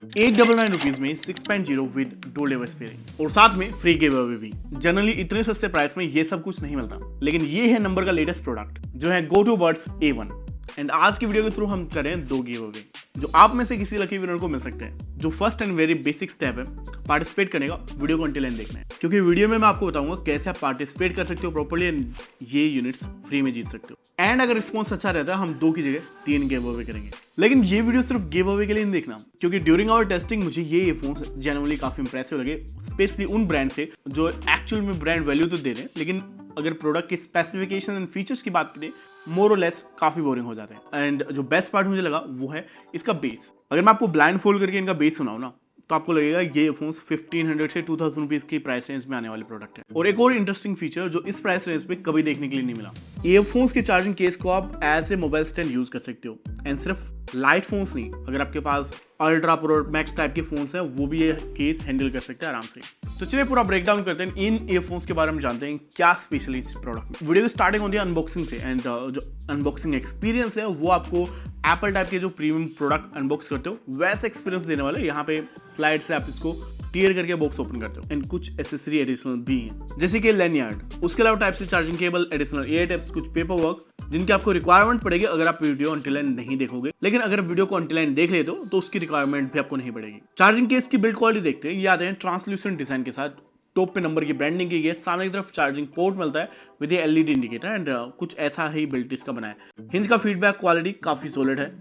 ₹899 में 6.0 विद डोल device pairing और साथ में फ्री गिव अवे भी। जनरली इतने सस्ते प्राइस में ये सब कुछ नहीं मिलता, लेकिन ये है नंबर का लेटेस्ट प्रोडक्ट जो है go two birds A1। And आज की वीडियो के थ्रू हम करें 2 गिव अवे जो आप में से किसी लकी विनर को मिल सकते हैं। जो first and very basic step है पार्टिसिपेट करने का, वीडियो को अंटिल एंड देखना है, क्योंकि वीडियो में मैं आपको बताऊंगा कैसे आप पार्टिसिपेट कर सकते हो प्रॉपर्ली एंड ये यूनिट्स फ्री में जीत सकते हो। एंड अगर रिस्पॉन्स अच्छा रहता है हम 2 की जगह 3 गिव अवे करेंगे। लेकिन ये वीडियो सिर्फ गिव अवे के लिए नहीं देखना, क्योंकि ड्यूरिंग आवर टेस्टिंग मुझे ये ईयरफोन्स जेन्युइनली काफी इंप्रेसिव लगे, स्पेशली उन ब्रांड से जो एक्चुअल में ब्रांड वैल्यू तो दे रहे हैं, लेकिन अगर प्रोडक्ट के स्पेसिफिकेशन एंड फीचर्स की बात करें मोर और लेस काफी बोरिंग हो जाते हैं। एंड जो बेस्ट पार्ट मुझे लगा वो है इसका बेस। अगर मैं आपको ब्लाइंड फोल्ड करके इनका बेस सुनाऊं ना, तो आपको लगेगा ये ईयरफोन्स 1500 से 2000 रुपीज की प्राइस रेंज में आने वाले प्रोडक्ट है। और एक और इंटरेस्टिंग फीचर जो इस प्राइस रेंज में कभी देखने के लिए नहीं मिला, ईयरफोन्स के चार्जिंग केस को आप as a mobile stand use कर सकते हो। एंड सिर्फ लाइट फोन्स नहीं, अगर आपके पास अल्ट्रा प्रो मैक्स टाइप के फोन्स हैं वो भी ये केस हैंडल कर सकते हैं आराम से। तो चलिए पूरा ब्रेकडाउन करते हैं, इन ईयरफोन्स के बारे में जानते हैं क्या स्पेशल है इस प्रोडक्ट में। वीडियो की स्टार्टिंग होती है अनबॉक्सिंग से, एंड जो अनबॉक्सिंग एक्सपीरियंस है वो आपको एप्पल टाइप के जो प्रीमियम प्रोडक्ट अनबॉक्स करते हो वैसा एक्सपीरियंस देने वाले। यहाँ पे स्लाइड से आप इसको टीयर करके बॉक्स ओपन करते हो। एंड कुछ एसेसरी एडिशनल भी हैं, जैसे कि लैनियार्ड, उसके अलावा टाइप से charging cable, additional air tips, कुछ पेपर वर्क जिनकी आपको रिक्वायरमेंट पड़ेगी अगर आप वीडियो अंटिल एंड नहीं देखोगे। लेकिन अगर वीडियो को अंटिल एंड देख लेते हो तो उसकी रिक्वायरमेंट भी आपको नहीं पड़ेगी। चार्जिंग केस की बिल्ड क्वालिटी देखते हैं, ये आते हैं ट्रांसल्यूसेंट डिजाइन के साथ, टॉप पे नंबर की ब्रांडिंग की गई है, सामने की तरफ चार्जिंग पोर्ट मिलता है विद एलईडी इंडिकेटर एंड कुछ ऐसा ही बिल्ट इसका बना है। हिंज का फीडबैक क्वालिटी काफी सॉलिड है,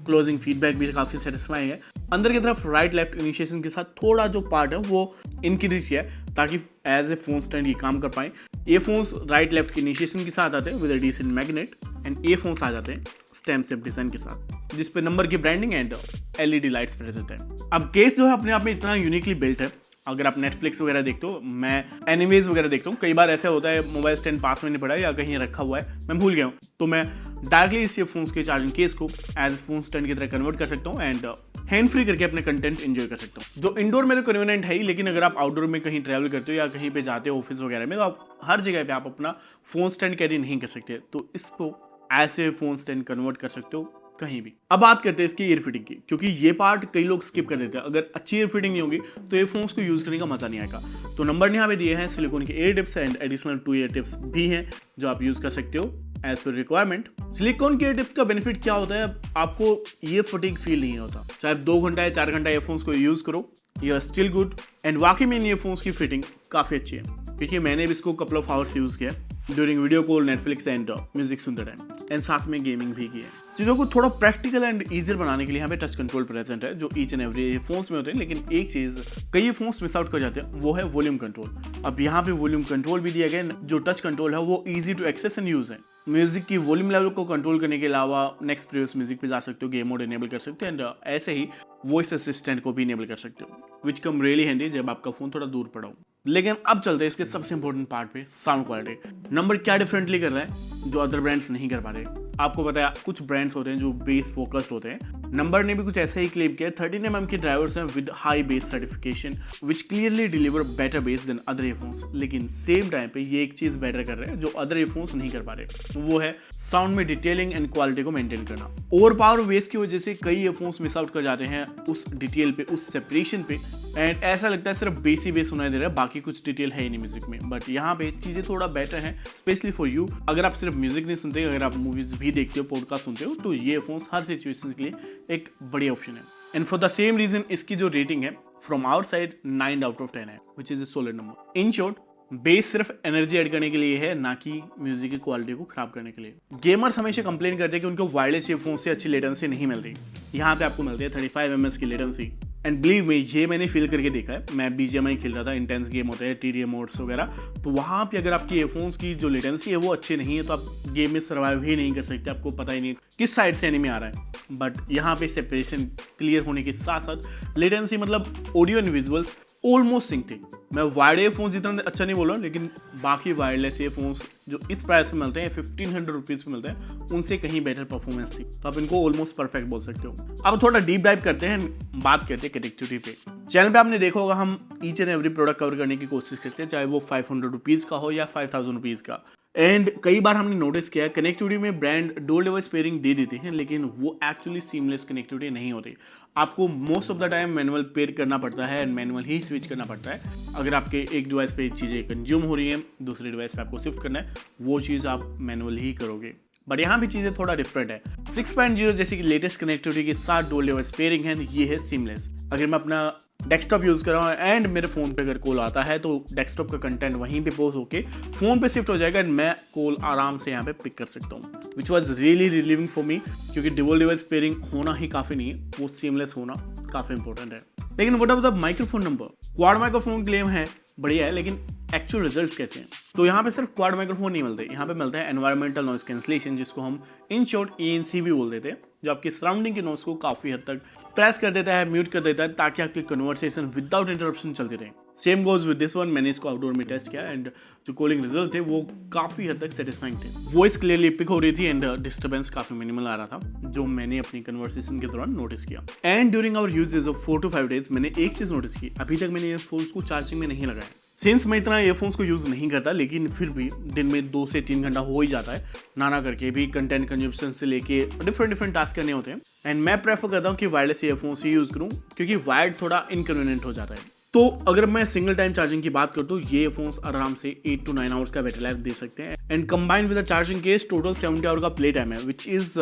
क्लोजिंग फीडबैक भी काफी सेटिस्फाइंग है। अंदर की तरफ राइट लेफ्ट इनिशिएशन के साथ थोड़ा जो पार्ट है वो इंक्रीज किया है ताकि एज ए फोन स्टैंड ये काम कर पाए। ये फोन्स राइट लेफ्ट के इनिशिएशन के साथ आते हैं with a decent magnet, and ये फोन्स आ जाते हैं स्टैम्प शेप डिजाइन के साथ जिस पे नंबर की branding and LED lights present है। अब केस जो है अपने आप में इतना यूनिकली बिल्ट है, अगर आप नेटफ्लिक्स वगैरह देखते हो, मैं एनिमेज वगैरह देखता हूँ, कई बार ऐसा होता है मोबाइल स्टैंड पास में नहीं पड़ा या कहीं रखा हुआ है, मैं भूल गया हूँ, तो मैं डायरेक्टली इस फोन्स के चार्जिंग केस को एज फोन स्टैंड की तरह कन्वर्ट कर सकता हूँ एंड हैंड फ्री करके अपने कंटेंट एंजॉय कर सकता हूँ। जो इंडोर में तो कन्वीनियंट है ही, लेकिन अगर आप आउटडोर में कहीं ट्रैवल करते हो या कहीं पे जाते हो ऑफिस वगैरह में, तो आप हर जगह पे आप अपना फोन स्टैंड कैरी नहीं कर सकते, तो इसको ऐसे फोन स्टैंड कन्वर्ट कर सकते हो कहीं भी। अब बात करते हैं इसकी ईयर फिटिंग की, क्योंकि ये पार्ट कई लोग स्किप कर देते हैं। अगर अच्छी ईयर फिटिंग नहीं होगी तो ये फोन्स को यूज करने का मजा नहीं आएगा। तो नंबर यहाँ पे दिए हैं, सिलिकॉन के air tips and additional 2 year tips भी हैं जो आप यूज कर सकते हो एज पर रिक्वायरमेंट। सिलिकॉन के एयर टिप्स का बेनिफिट क्या होता है, आपको ये फटीग फील नहीं होता, चाहे 2 घंटा या 4 घंटा ईयरफोन्स को यूज करो, you are still good. And वाकई में इन ईयरफोन्स की फिटिंग काफी अच्छी है, क्योंकि मैंने भी इसको कपल ऑफ आवर्स यूज किया during video call, Netflix and music सुनते टाइम, एंड साथ में गेमिंग भी की है। चीज़ों को थोड़ा प्रैक्टिकल एंड ईजियर बनाने के लिए यहाँ पे टच कंट्रोल प्रेजेंट है जो ईच एंड एवरी फोन्स में होते हैं, लेकिन एक चीज़ कई फोन्स मिस आउट कर जाते हैं, वो है वॉल्यूम कंट्रोल। अब यहाँ पे वॉल्यूम कंट्रोल भी दिया गया है, जो टच कंट्रोल है वो easy to access and use है। म्यूजिक की वॉल्यूम लेवल को कंट्रोल करने के अलावा नेक्स्ट प्रीवियस म्यूजिक पे जा सकते हो, गेम मोड इनेबल कर सकते हो, एंड ऐसे ही वॉइस असिस्टेंट को भी इनेबल कर सकते हो, विच कम रियली हैंडी जब आपका फोन थोड़ा दूर पड़ा हो। लेकिन अब चलते हैं इसके सबसे इंपॉर्टेंट पार्ट पे, साउंड क्वालिटी। नंबर क्या डिफरेंटली कर रहा है जो अदर ब्रांड्स नहीं कर पा रहे। आपको पता है कुछ ब्रांड्स होते हैं जो बेस फोकस्ड होते हैं, नंबर ने भी कुछ ऐसा ही क्लेम किया। 13 mm के ड्राइवर्स हैं with high bass certification which clearly deliver better bass than other earphones, लेकिन सेम टाइम पे ये एक चीज बेटर कर रहे हैं जो अदर ईयरफोन्स नहीं कर पा रहे, वो है साउंड में डिटेलिंग एंड क्वालिटी को मेंटेन करना। ओवर पावर बेस की वजह से कई ईयरफोन्स मिस आउट कर जाते हैं उस डिटेल पे, उस सेपरेशन पे, एंड ऐसा लगता है सिर्फ बेस ही बेस सुनाई दे रहा है, बाकी कुछ डिटेल है ही नहीं म्यूजिक में। बट यहाँ पे चीजें थोड़ा बेटर है, स्पेशली फॉर यू अगर आप सिर्फ म्यूजिक नहीं सुनते, अगर आप मूवीज भी देखते हो, पॉडकास्ट सुनते हो, तो ये ईयरफोन्स हर सिचुएशन के लिए एक बढ़िया ऑप्शन है। And for the same reason इसकी जो रेटिंग है from our side 9 out of 10 है, which is a solid number. In short, bass सिर्फ एनर्जी ऐड करने के लिए है, ना कि म्यूजिक की क्वालिटी को खराब करने के लिए। गेमर्स हमेशा कंप्लेन करते हैं कि उनको वायरलेस ईयरफोन से अच्छी लेटेंसी नहीं मिलती, यहाँ पे आपको मिलती है 35 ms की लेटेंसी। एंड बिलीव मी, ये मैंने फील करके देखा है, मैं BGMI खेल रहा था, इंटेंस गेम होते हैं, TDM मोड्स वगैरह, तो वहाँ पे अगर आपकी ईयरफोन्स की जो लेटेंसी है वो अच्छी नहीं है तो आप गेम में सर्वाइव ही नहीं कर सकते, आपको पता ही नहीं किस साइड से एनिमी आ रहा है। बट यहाँ पे सेपरेशन क्लियर होने के साथ साथ लेटेंसी मतलब audio and visuals almost sync थे। मैं वायर्ड ईयरफोन्स इतना अच्छा नहीं बोल रहा हूँ, लेकिन बाकी वायरलेस ईयरफोन्स जो इस प्राइस में मिलते हैं 1500 रुपीज़ में मिलते हैं, उनसे कहीं बेटर परफॉर्मेंस थी, तो आप इनको ऑलमोस्ट परफेक्ट बोल सकते हो। अब थोड़ा डीप डाइव करते हैं, बात करते हैं कनेक्टिविटी पे। चैनल पे आपने देखा होगा हम each and every product cover करने की कोशिश करते हैं, चाहे वो 500 रुपीज़ का हो या 5000 रुपीज़ का। एंड कई बार हमने नोटिस किया कनेक्टिविटी में ब्रांड डुअल डिवाइस पेयरिंग दे देते हैं, लेकिन वो एक्चुअली सीमलेस कनेक्टिविटी नहीं होती। आपको most of the time manual pair करना पड़ता है एंड मैनुअल ही स्विच करना पड़ता है। अगर आपके एक डिवाइस पे चीज़ें कंज्यूम हो रही हैं, दूसरे डिवाइस पे आपको शिफ्ट करना है, वो चीज़ आप मैनुअल ही करोगे। बट यहाँ भी चीज़ें थोड़ा डिफरेंट है। 6.0 जैसे कि लेटेस्ट कनेक्टिविटी के साथ डुअल डिवाइस पेयरिंग है, ये है सीमलेस। अगर मैं अपना डेस्कटॉप यूज़ कर रहा हूँ एंड मेरे फ़ोन पे अगर कॉल आता है तो डेस्कटॉप का कंटेंट वहीं पे पोस्ट होके फ़ोन पे शिफ्ट हो जाएगा एंड मैं कॉल आराम से यहाँ पे पिक कर सकता हूँ, which was really relieving for me, क्योंकि डुअल डिवाइस पेयरिंग होना ही काफ़ी नहीं है, वो सीमलेस होना काफ़ी इंपॉर्टेंट है। लेकिन what about the microphone number? Quad microphone claim है, बढ़िया है, लेकिन एक्चुअल रिजल्ट्स कैसे हैं? तो यहाँ पे सिर्फ क्वाड माइक्रोफोन नहीं मिलते, यहाँ पे मिलता है एनवायरमेंटल नॉइस कैंसलेशन, जिसको हम इन शॉर्ट ENC भी बोल देते हैं, जो आपकी सराउंडिंग के नॉइस को काफ़ी हद तक प्रेस कर देता है, म्यूट कर देता है, ताकि आपकी कन्वर्सेशन विदाउट इंटरप्शन चलती रहे। Same goes with this one. मैंने इसको आउटडोर में टेस्ट किया एंड जो कॉलिंग रिजल्ट थे वो काफ़ी हद तक सेटिस्फाइंग थे। वॉइस क्लियरली पिक हो रही थी एंड डिस्टर्बेंस काफ़ी मिनिमल आ रहा था, जो मैंने अपनी कन्वर्सेशन के दौरान नोटिस किया। And during our usage of 4 to 5 days मैंने एक चीज़ नोटिस की, अभी तक मैंने ईयरफोन्स को चार्जिंग में नहीं लगाया। सिंस मैं इतना ईयरफोन्स को यूज़ नहीं करता, लेकिन फिर भी दिन में 2 से 3 घंटा हो ही जाता है, नाना करके भी कंटेंट कंज्यूमशन से लेके डिफरेंट टास्क करने होते हैं। एंड मैं प्रेफर करता हूँ कि वायरलेस ईयरफोन्स ही यूज़ करूँ, क्योंकि वायर्ड थोड़ा इनकन्वीनियंट हो जाता है। तो अगर मैं सिंगल टाइम चार्जिंग की बात करूँ तो ये ईयरफोन्स आराम से 8 to 9 आवर्स का बैटरी लाइफ दे सकते हैं and combined with the charging case total 70 hour का प्ले टाइम है, which is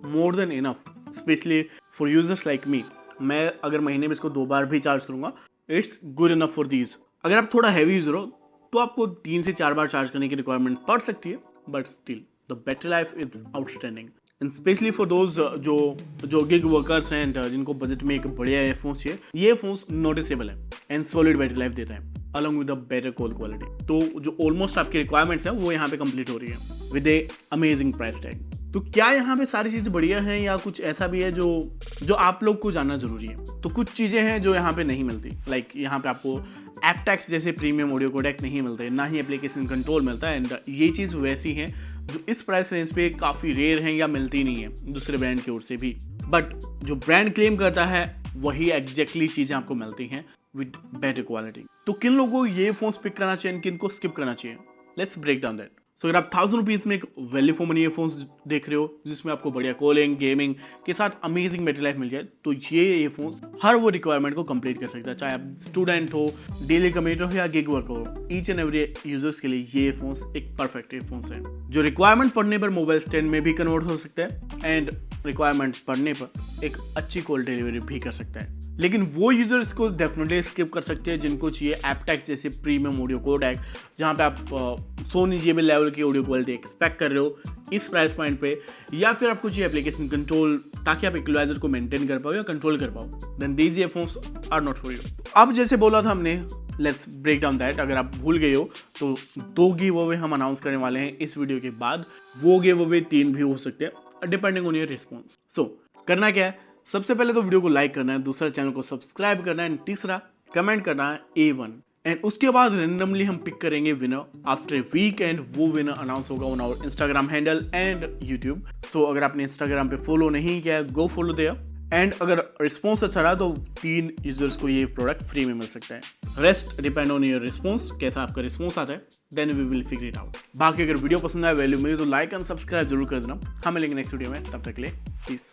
more than enough, especially for users like me. मैं अगर महीने में इसको 2 बार भी चार्ज करूँगा, it's good enough for these. अगर आप थोड़ा हैवी यूजर हो तो आपको 3 से 4 बार चार्ज करने की रिक्वायरमेंट पड़ सकती है, but still the battery life is outstanding and specially for those जो गिग वर्कर्स एंड जिनको बजट में एक बढ़िया ईयरफोन्स चाहिए। ये ईयरफोन्स नोटिसेबल है एंड सॉलिड बैटरी लाइफ देता है along with a better call quality. तो जो ऑलमोस्ट आपकी रिक्वायरमेंट्स हैं वो यहाँ पे कंप्लीट हो रही है with A amazing price tag. तो क्या यहाँ पे सारी चीज़ें बढ़िया हैं या कुछ ऐसा भी है जो आप लोग को जानना जरूरी है? तो कुछ चीज़ें हैं जो यहाँ पे नहीं मिलती, लाइक यहाँ पे आपको ऐप टैक्स जैसे प्रीमियम ऑडियो कोडेक नहीं मिलते, ना ही एप्लीकेशन कंट्रोल मिलता है। एंड ये चीज़ वैसी है जो इस प्राइस रेंज पे काफ़ी रेयर है या मिलती नहीं है दूसरे ब्रांड की ओर से भी, बट जो ब्रांड क्लेम करता है वही एग्जैक्टली चीज़ें आपको मिलती हैं विद बेटर क्वालिटी। तो किन लोगों को ये फोन्स पिक करना चाहिए, किन को स्किप करना चाहिए? Let's break down that. So अगर आप 1000 रुपीज़ में एक वैल्यू फॉर मनी ईयरफोन्स देख रहे हो जिसमें आपको बढ़िया कॉलिंग गेमिंग के साथ अमेजिंग बैटरी लाइफ मिल जाए, तो ये ईयरफोन्स हर वो रिक्वायरमेंट को कंप्लीट कर सकता है, चाहे आप स्टूडेंट हो, डेली कम्यूटर हो या गिग वर्क हो। ईच एंड एवरी यूजर्स के लिए ये ईयरफोन्स एक परफेक्ट ईयरफोन्स है, जो रिक्वायरमेंट पड़ने पर मोबाइल स्टैंड में भी कन्वर्ट हो सकता है एंड रिक्वायरमेंट पड़ने पर एक अच्छी कॉल डिलीवरी भी कर सकता है। लेकिन वो यूजर्स को डेफिनेटली स्किप कर सकते हैं जिनको चाहिए ऐप टैक्स जैसे प्रीमियम ऑडियो कोडेक, जहाँ पे आप सोनी JBL लेवल की ऑडियो क्वालिटी एक्सपेक्ट कर रहे हो इस प्राइस पॉइंट पे, या फिर आपको चाहिए एप्लीकेशन कंट्रोल ताकि आप इक्वलाइजर को मेंटेन कर पाओ या कंट्रोल कर पाओ, then these earphones are not for you. अब जैसे बोला था हमने, लेट्स ब्रेक डाउन दैट। अगर आप भूल गए हो तो 2 गिव अवे हम अनाउंस करने वाले हैं इस वीडियो के बाद। वो गिव अवे 3 भी हो सकते हैं डिपेंडिंग ऑन योर रिस्पॉन्स। सो करना क्या है, सबसे पहले तो वीडियो को लाइक करना है, दूसरा चैनल को सब्सक्राइब करना है, तीसरा कमेंट करना है A1, एंड उसके बाद रेंडमली हम पिक करेंगे winner after a week and वो विनर अनाउंस होगा on our Instagram handle and YouTube. So अगर आपने इंस्टाग्राम पे फॉलो नहीं किया है, गो फॉलो देयर। एंड अगर रिस्पॉन्स अच्छा रहा तो 3 यूजर्स को ये प्रोडक्ट फ्री में मिल सकता है। Rest depend on your response, कैसा आपका रिस्पॉन्स आता है, then we will figure it out. बाकी अगर वीडियो पसंद आए, वैल्यू मिली तो लाइक एंड सब्सक्राइब जरूर कर देना। हम मिलेंगे नेक्स्ट वीडियो में, तब तक के लिए पीस।